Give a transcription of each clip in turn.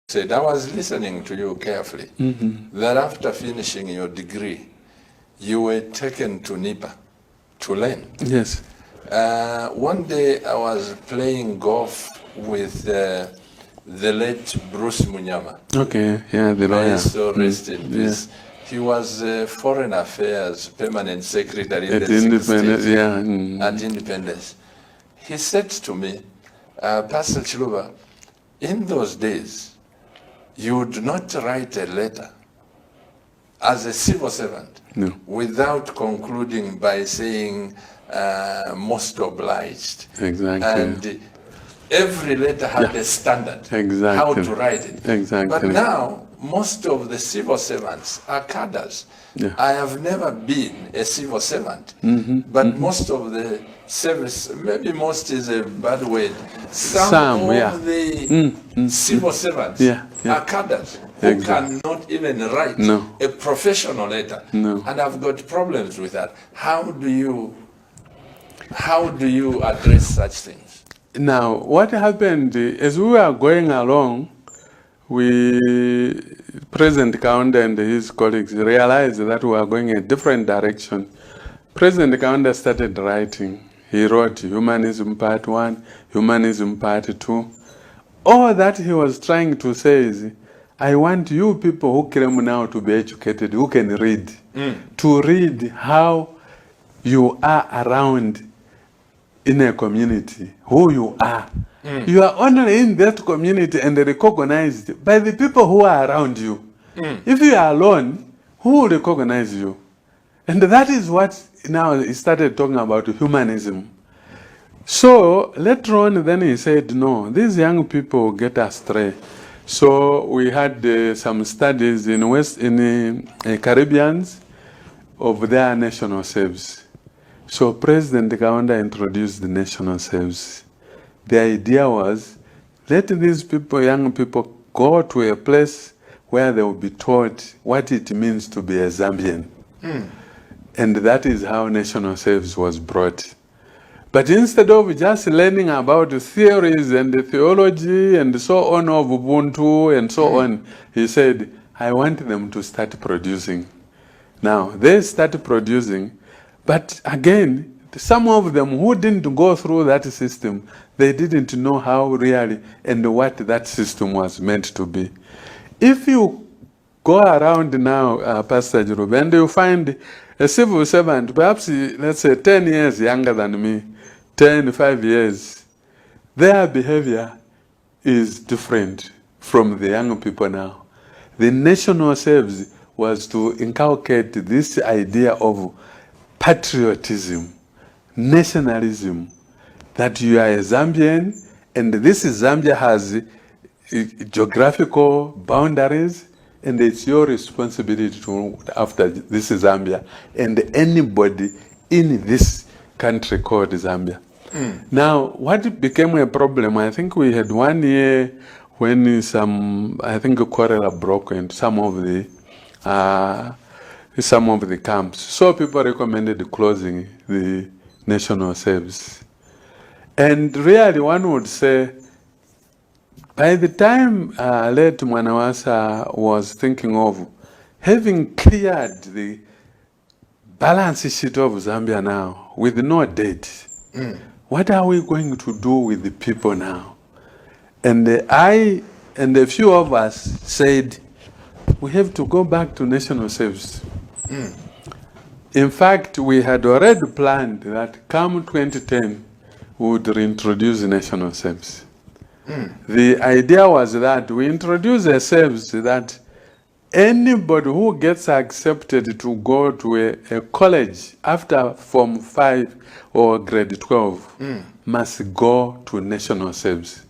said, I was listening to you carefully, that after finishing your degree, you were taken to Nipa to learn. Yes. One day I was playing golf with the late Bruce Munyama. Okay, yeah, the lawyer. May so rest in peace. He was Foreign Affairs Permanent Secretary in the Independence, at Independence. He said to me, Pastor Chiluba, in those days, you would not write a letter as a civil servant without concluding by saying, most obliged. Exactly. And every letter had a standard, how to write it. Exactly. But now, most of the civil servants are cadres. I have never been a civil servant, but most of the service, maybe most is a bad word, some of the civil servants are cadres who cannot even write a professional letter. And I've got problems with that. How do you address such things? Now, what happened as we were going along, President Kaunda and his colleagues realized that we were going a different direction. President Kaunda started writing. He wrote Humanism Part 1, Humanism Part 2. All that he was trying to say is, I want you people who claim now to be educated, who can read, to read how you are around in a community, who you are. You are only in that community and recognized by the people who are around you. If you are alone, who will recognize you? And that is what now he started talking about humanism. So later on, then he said, no, these young people get astray. So we had some studies in Caribbeans of their national service. So President Kaunda introduced the national service. The idea was, let these people, young people, go to a place where they will be taught what it means to be a Zambian. And that is how national service was brought. But instead of just learning about the theories and the theology and so on of Ubuntu and so on, he said, I want them to start producing. Now, they started producing, but again, some of them who didn't go through that system, they didn't know how really and what that system was meant to be. If you go around now, Pastor Chiluba, and you find a civil servant, perhaps, let's say, 10 years younger than me, 5 years, their behavior is different from the young people now. The national service was to inculcate this idea of patriotism, nationalism, that you are a Zambian, and this Zambia has geographical boundaries, and it's your responsibility to after this Zambia and anybody in this country called Zambia. Now, what became a problem, I think we had 1 year when I think cholera broke in some of the camps. So people recommended closing the national service. And really, one would say, by the time late Mwanawasa was thinking of having cleared the balance sheet of Zambia now with no debt, what are we going to do with the people now? And I and a few of us said, we have to go back to national service. In fact, we had already planned that come 2010, we would reintroduce national service. The idea was that we introduce a service that anybody who gets accepted to go to a college after Form 5 or grade 12 must go to national service.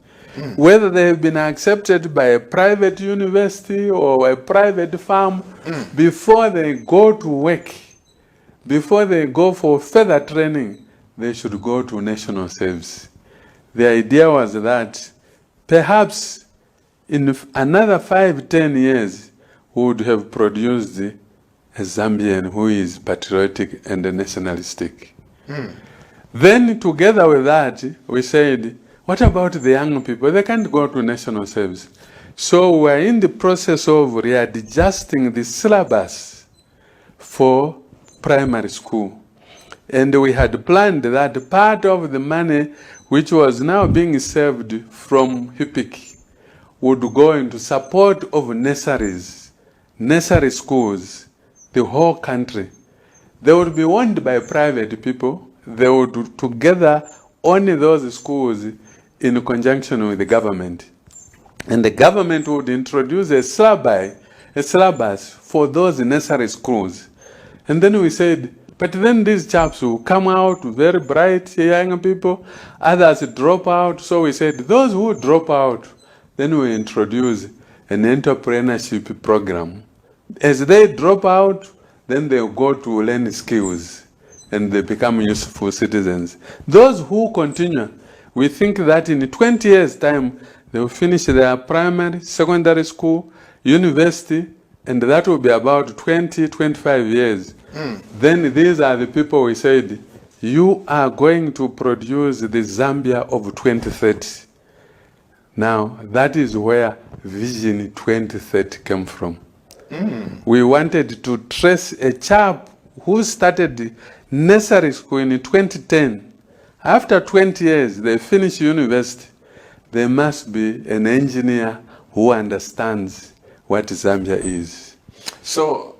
Whether they have been accepted by a private university or a private firm, before they go to work, before they go for further training, they should go to national service. The idea was that perhaps in another 5-10 years, we would have produced a Zambian who is patriotic and nationalistic. Then together with that, we said, what about the young people? They can't go to national service. So we're in the process of readjusting the syllabus for primary school. And we had planned that part of the money which was now being saved from HIPIC would go into support of nurseries, nursery schools, the whole country. They would be owned by private people. They would together own those schools in conjunction with the government. And the government would introduce a syllabus for those nursery schools. And then we said, but then these chaps will come out, very bright young people, others drop out. So we said, those who drop out, then we introduce an entrepreneurship program. As they drop out, then they'll go to learn skills and they become useful citizens. Those who continue, we think that in 20 years' time, they will finish their primary, secondary school, university, and that will be about 20, 25 years. Then these are the people we said, you are going to produce the Zambia of 2030. Now, that is where Vision 2030 came from. We wanted to trace a chap who started nursery school in 2010. After 20 years, they finish university. There must be an engineer who understands what Zambia is. So,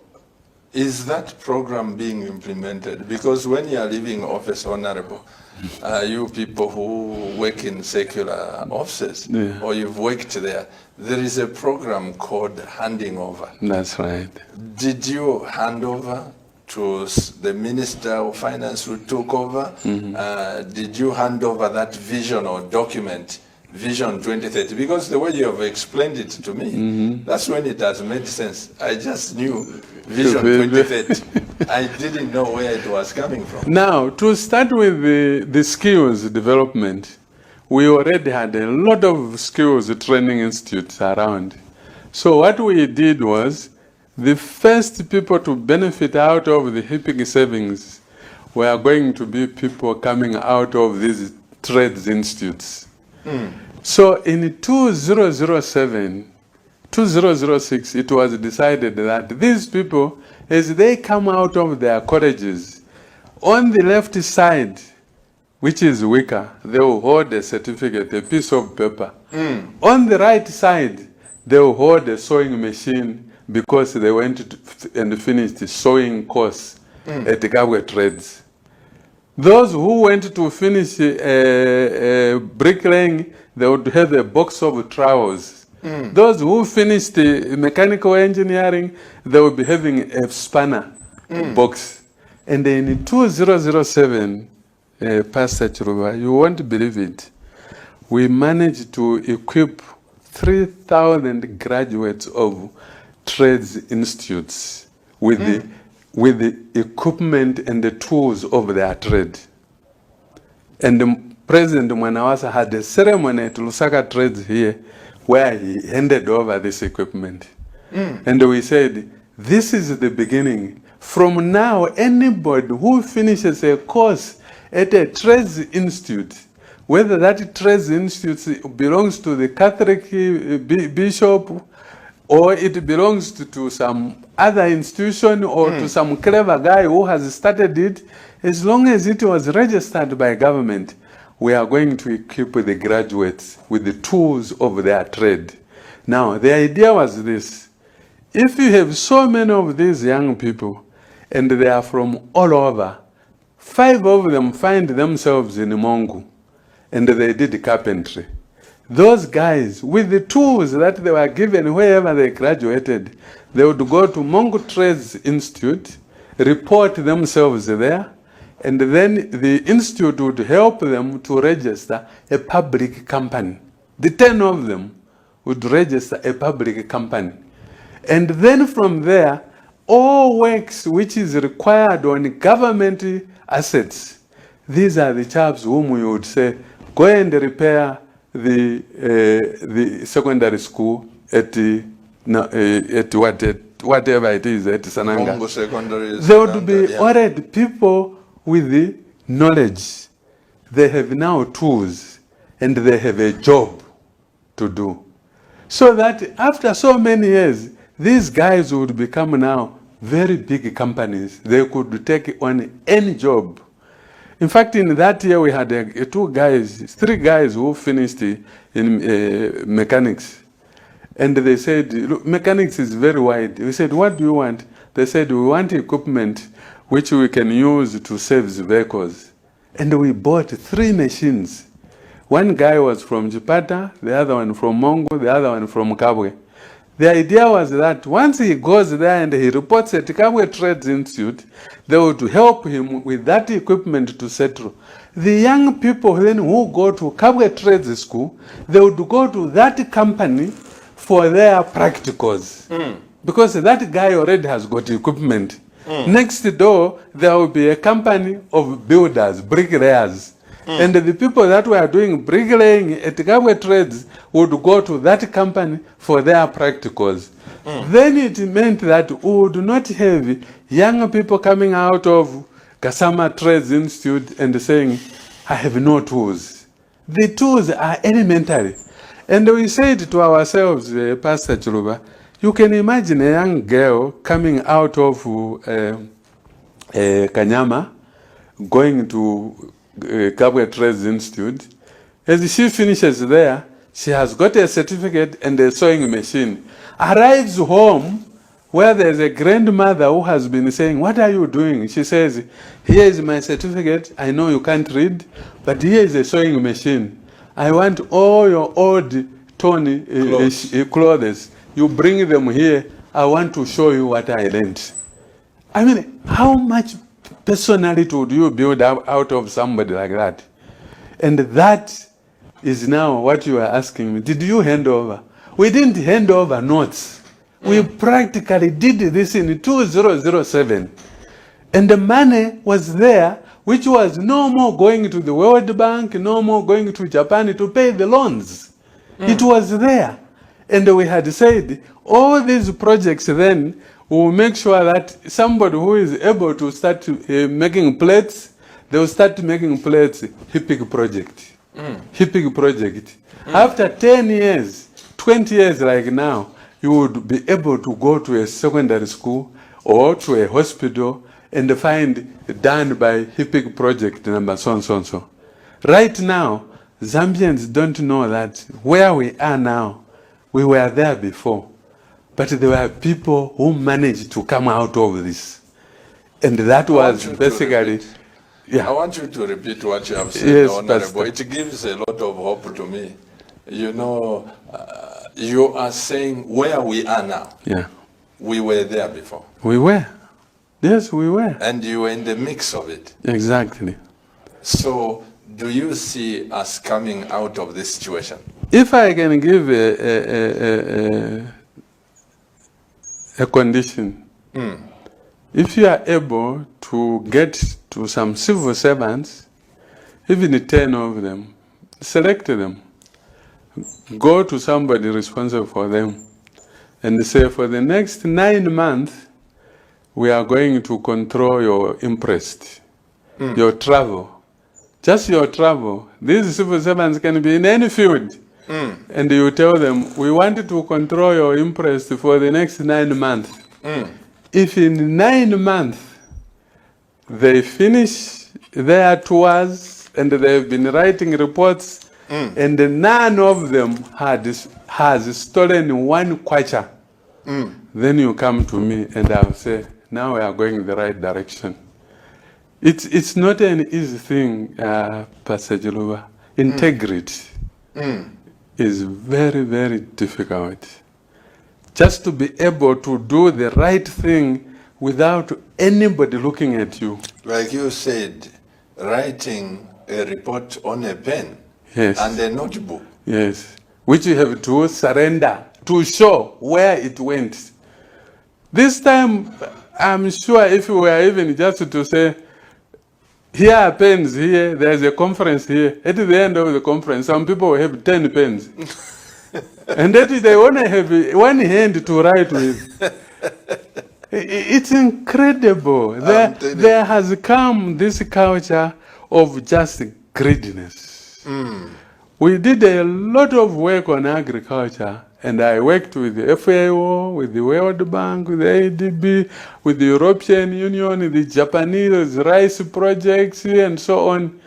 is that program being implemented? Because when you are leaving office, Honorable, you people who work in secular offices, or you've worked there, there is a program called handing over. That's right. Did you hand over to the Minister of Finance who took over? Did you hand over that vision or document, Vision 2030? Because the way you have explained it to me, that's when it has made sense. I just knew Vision 2030. I didn't know where it was coming from. Now, to start with the skills development, we already had a lot of skills training institutes around. So what we did was, the first people to benefit out of the HIPIC savings were going to be people coming out of these trades institutes. So in 2007, 2006, it was decided that these people, as they come out of their colleges, on the left side, which is weaker, they will hold a certificate, a piece of paper. On the right side, they will hold a sewing machine because they went and finished the sewing course at the Kabwe Trades. Those who went to finish bricklaying, they would have a box of trowels. Those who finished mechanical engineering, they will be having a spanner box. And in 2007, Pastor Chiluba, you won't believe it, we managed to equip 3,000 graduates of trades institutes with the equipment and the tools of their trade. And President Mwanawasa had a ceremony at Lusaka Trades here where he handed over this equipment. And we said, this is the beginning. From now, anybody who finishes a course at a trades institute, whether that trades institute belongs to the Catholic bishop, or it belongs to some other institution, or to some clever guy who has started it, as long as it was registered by government, we are going to equip the graduates with the tools of their trade. Now, the idea was this. If you have so many of these young people, and they are from all over, 5 of them find themselves in Mongu, and they did carpentry. Those guys, with the tools that they were given wherever they graduated, they would go to Mongu Trades Institute, report themselves there, and then the institute would help them to register a public company. The 10 of them would register a public company. And then from there, all works which is required on government assets, these are the chaps whom we would say, go and repair the secondary school at whatever it is at Sananga. There would be already people with the knowledge. They have now tools and they have a job to do. So that after so many years, these guys would become now very big companies. They could take on any job. In fact, in that year, we had three guys who finished in mechanics. And they said, look, mechanics is very wide. We said, what do you want? They said, we want equipment which we can use to service vehicles. And we bought 3 machines. One guy was from Jipata, the other one from Mongo, the other one from Kabwe. The idea was that once he goes there and he reports at Kabwe Trades Institute, they would help him with that equipment to settle. The young people then who go to Kabwe Trades School, they would go to that company for their practicals. Because that guy already has got equipment. Next door, there will be a company of builders, bricklayers. And the people that were doing bricklaying at Kabwe Trades would go to that company for their practicals. Then it meant that we would not have young people coming out of Kasama Trades Institute and saying, I have no tools. The tools are elementary. And we said to ourselves, Pastor Chiluba, you can imagine a young girl coming out of Kanyama, going to Kabwe Trades Institute. As she finishes there, she has got a certificate and a sewing machine. Arrives home where there's a grandmother who has been saying, what are you doing? She says, here is my certificate. I know you can't read, but here is a sewing machine. I want all your old torn clothes. You bring them here. I want to show you what I learned. I mean, how much personality would you build out of somebody like that? And that is now what you are asking me. Did you hand over? We didn't hand over notes. We practically did this in 2007. And the money was there, which was no more going to the World Bank, no more going to Japan to pay the loans. It was there. And we had said, all these projects then will make sure that somebody who is able to start making plates, they will start making plates, HIPIC project. HIPIC project. After 10 years, 20 years like now, you would be able to go to a secondary school or to a hospital and find done by HIPIC project number so and so and so. Right now, Zambians don't know that where we are now, we were there before. But there were people who managed to come out of this. And that was basically... I want you to repeat what you have said, Yes, Honorable. Pastor. It gives a lot of hope to me. You know, you are saying where we are now. Yeah. We were there before. We were. Yes, we were. And you were in the mix of it. Exactly. So, do you see us coming out of this situation? If I can give a condition, if you are able to get to some civil servants, even 10 of them, select them, go to somebody responsible for them, and say, for the next 9 months, we are going to control your interest, your travel, just your travel. These civil servants can be in any field. And you tell them, we want to control your interest for the next 9 months. If in 9 months they finish their tours and they've been writing reports, and none of them has stolen 1 kwacha, then you come to me and I'll say, now we are going in the right direction. It's not an easy thing, Pastor Chiluba. Integrity is very, very difficult. Just to be able to do the right thing without anybody looking at you. Like you said, writing a report on a pen Yes. and a notebook. Yes. Which you have to surrender to show where it went. This time, I'm sure if we were even just to say, here are pens here, there's a conference here. At the end of the conference, some people will have 10 pens. And that is they only have 1 hand to write with. It's incredible. There has come this culture of just greediness. We did a lot of work on agriculture, and I worked with the FAO, with the World Bank, with the ADB, with the European Union, the Japanese rice projects, and so on.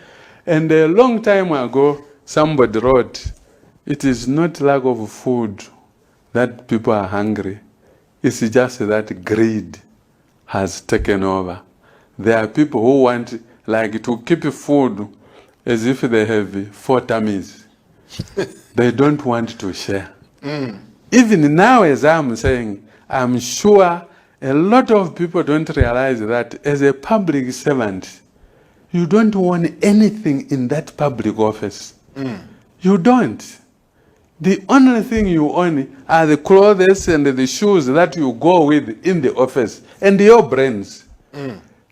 And a long time ago, somebody wrote, it is not lack of food that people are hungry. It's just that greed has taken over. There are people who want like to keep food as if they have 4 tummies. They don't want to share. Even now, as I'm saying, I'm sure a lot of people don't realize that as a public servant, you don't want anything in that public office. You don't. The only thing you own are the clothes and the shoes that you go with in the office and your brains.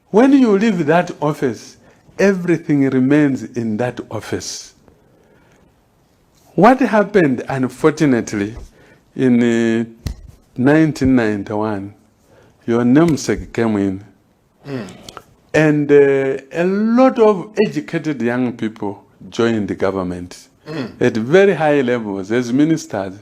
When you leave that office, everything remains in that office. What happened, unfortunately, in 1991, your namesake came in, and a lot of educated young people joined the government at very high levels as ministers.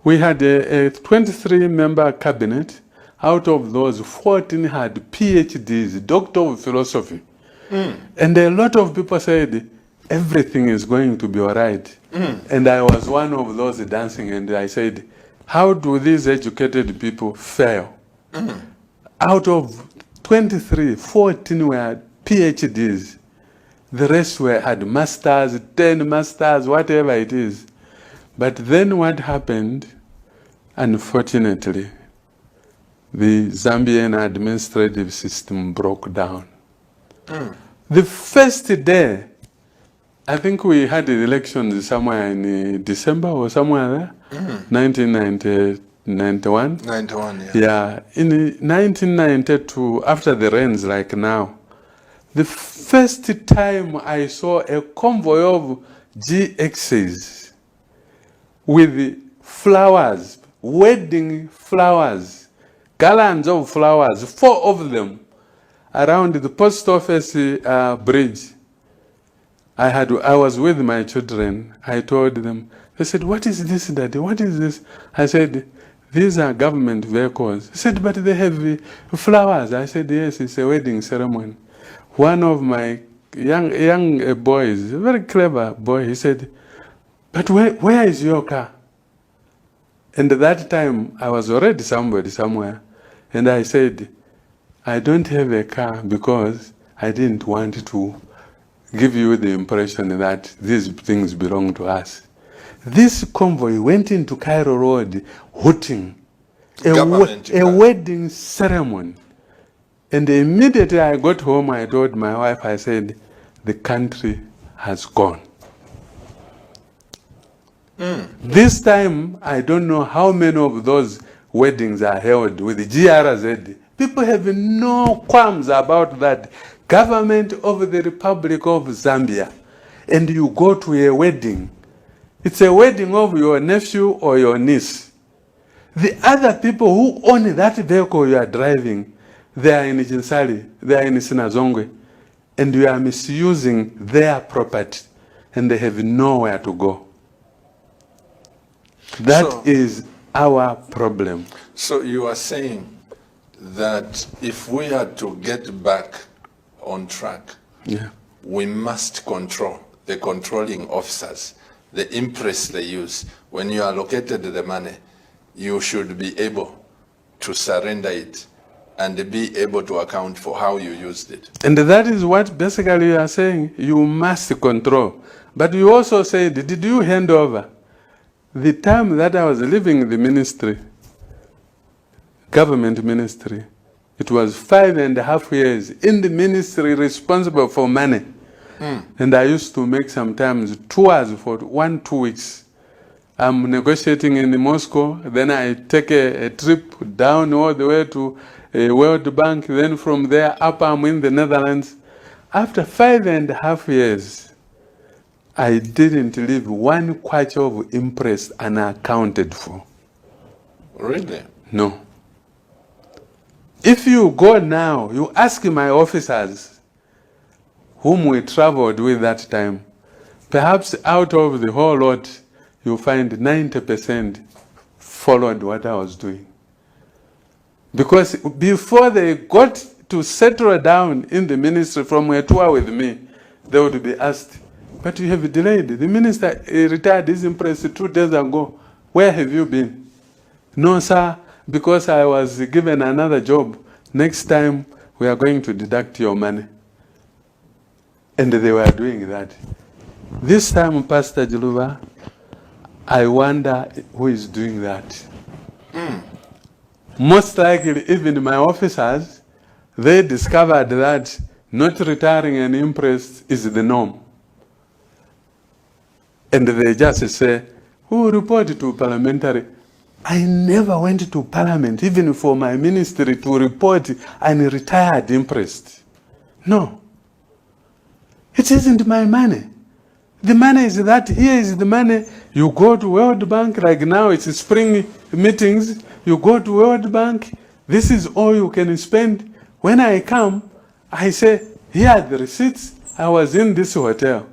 We had a 23-member cabinet. Out of those, 14 had PhDs, Doctor of Philosophy. And a lot of people said, everything is going to be all right. And I was one of those dancing, and I said, how do these educated people fail? Out of 23, 14 were PhDs. The rest had masters, 10 masters, whatever it is. But then what happened, unfortunately, the Zambian administrative system broke down. The first day, I think we had the elections somewhere in December or somewhere there, 1991. 91, yeah. Yeah, in 1992, after the rains like now, the first time I saw a convoy of GXs with flowers, wedding flowers, garlands of flowers, 4 of them, around the post office bridge. I was with my children. I told them, they said, what is this, Daddy? What is this? I said, these are government vehicles. He said, but they have flowers. I said, yes, it's a wedding ceremony. One of my young boys, a very clever boy, he said, but where is your car? And at that time, I was already somebody somewhere. And I said, I don't have a car because I didn't want to give you the impression that these things belong to us. This convoy went into Cairo Road hooting a wedding ceremony. And immediately I got home, I told my wife, I said, the country has gone. This time, I don't know how many of those weddings are held with the GRZ. People have no qualms about that. Government of the Republic of Zambia, and you go to a wedding. It's a wedding of your nephew or your niece. The other people who own that vehicle you are driving, they are in Jinsali, they are in Sinazongwe, and you are misusing their property, and they have nowhere to go. That is our problem. So you are saying that if we are to get back on track, we must control the controlling officers, the impress they use. When you allocated the money, you should be able to surrender it and be able to account for how you used it. And that is what basically you are saying, you must control. But you also said, did you hand over? The time that I was leaving the ministry, government ministry, it was 5.5 years in the ministry responsible for money. And I used to make sometimes tours for 1-2 weeks. I'm negotiating in Moscow, then I take a trip down all the way to World Bank, then from there up I'm in the Netherlands. After 5.5 years, I didn't leave 1 kwacha of impress unaccounted for. Really? No. If you go now, you ask my officers, whom we traveled with that time, perhaps out of the whole lot, you'll find 90% followed what I was doing. Because before they got to settle down in the ministry from a tour with me, they would be asked, but you have delayed. The minister retired his impress 2 days ago. Where have you been? No, sir, because I was given another job. Next time, we are going to deduct your money. And they were doing that. This time, Pastor Chiluba, I wonder who is doing that. Most likely, even my officers, they discovered that not retiring an impress is the norm. And they just say, who report to parliamentary? I never went to parliament, even for my ministry, to report an retired impress. No. It isn't my money. The money is that, here is the money. You go to World Bank, like now it's spring meetings. You go to World Bank, this is all you can spend. When I come, I say, here are the receipts. I was in this hotel.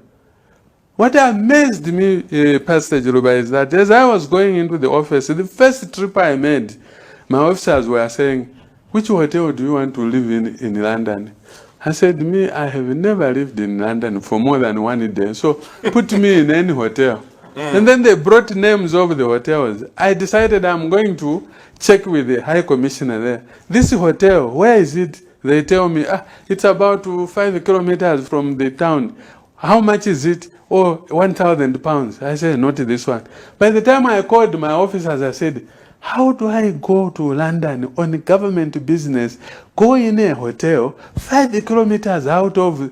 What amazed me, Pastor Chiluba, is that as I was going into the office, the first trip I made, my officers were saying, which hotel do you want to live in London? I said, me, I have never lived in London for more than 1 day, so put me in any hotel. And then they brought names of the hotels. I decided I'm going to check with the High Commissioner there. This hotel, where is it? They tell me, it's about 5 kilometers from the town. How much is it? Oh, 1,000 pounds. I said, not this one. By the time I called my officers, I said, how do I go to London on government business, go in a hotel 5 kilometers out of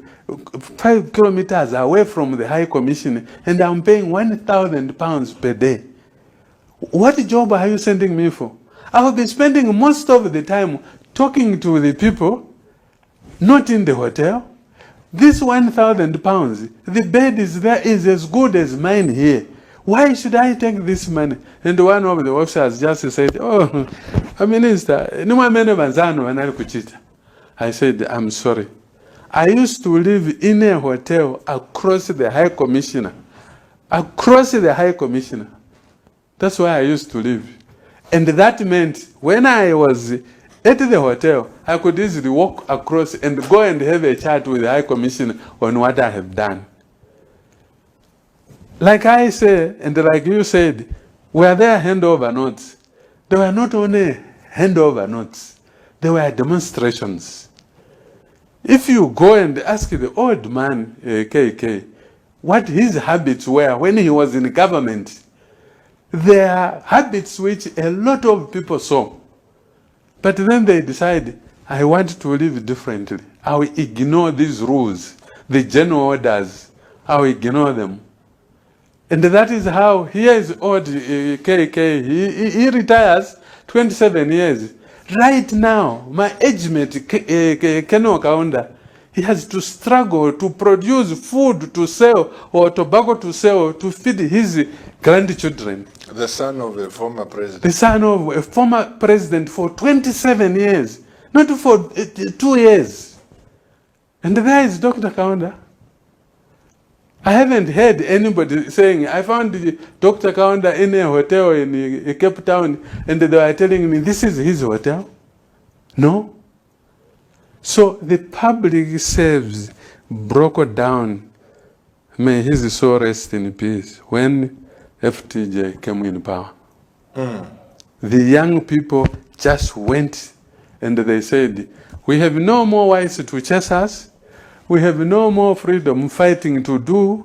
5 kilometers away from the High Commission, and I'm paying 1,000 pounds per day? What job are you sending me for? I will be spending most of the time talking to the people, not in the hotel. This 1,000 pounds, the bed is there, is as good as mine here. Why should I take this money? And one of the officers just said, oh, Minister, I said, I'm sorry. I used to live in a hotel across the High Commissioner. Across the High Commissioner. That's where I used to live. And that meant when I was at the hotel, I could easily walk across and go and have a chat with the High Commissioner on what I have done. Like I say, and like you said, were there handover notes? There were not only handover notes, there were demonstrations. If you go and ask the old man, KK, what his habits were when he was in government, there are habits which a lot of people saw. But then they decide, I want to live differently. I will ignore these rules, the general orders. I will ignore them. And that is how, here is old KK, he retires 27 years. Right now, my age mate, Keno Kaunda, he has to struggle to produce food to sell or tobacco to sell to feed his grandchildren. The son of a former president. The son of a former president for 27 years, not for 2 years. And there is Dr. Kaunda. I haven't heard anybody saying, I found Dr. Kaunda in a hotel in Cape Town, and they were telling me, this is his hotel. No. So the public service broke down, may his soul rest in peace, when FTJ came in power. The young people just went and they said, we have no more whites to chase us. We have no more freedom fighting to do.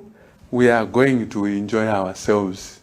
We are going to enjoy ourselves.